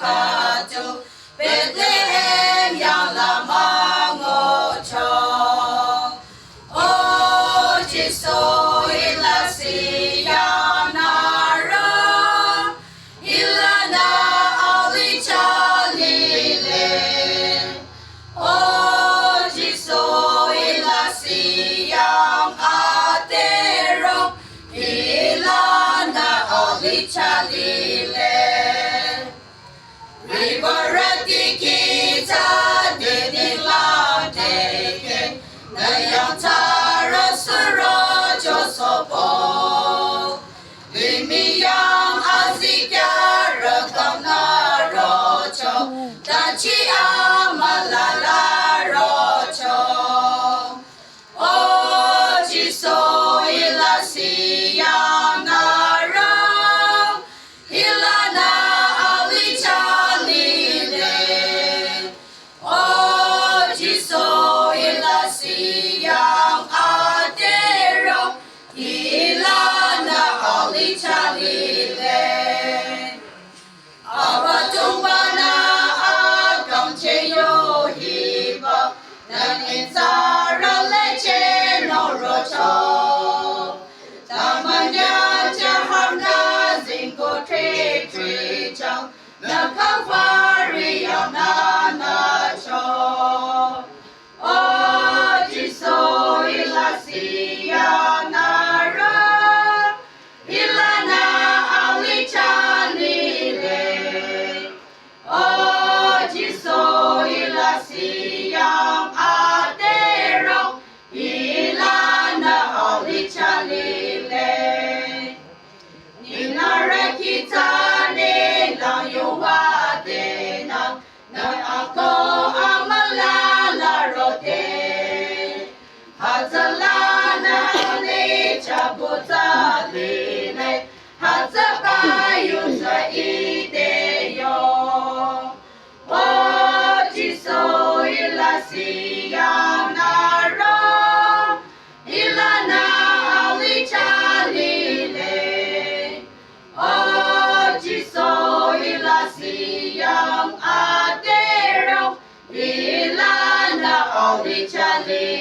khatu Bethlehem yang lamang ocho O Jiso ilasiya nara ilana alichalile O Jiso ilasiyang atero ilana alichalile Riverati kita dinilanteke Nayantara surajo sopo Limiyang azikara kamnarocho Dachi amalala rocho O Jiso ilasiyang nara Ilana alichalile O Jiso ilasiyang atero Ilana alichalile Abatumbana agam cheyo hiba Naninzara leche no rocho Tamanya jahamna zingo tre chang Nakavari yang nanacho O Jiso ilasiya nara Ilana alichalile O Jiso ilasiyang atero Ilana alichalile Ninarakita nilang yuwatena Na ako ang malalarote Hazalana alichabutaline Hazapayo sa ideyo O Jiso ilasiyang nara Ilana alichalile O Jiso ilasiyang atero Ilana alichalile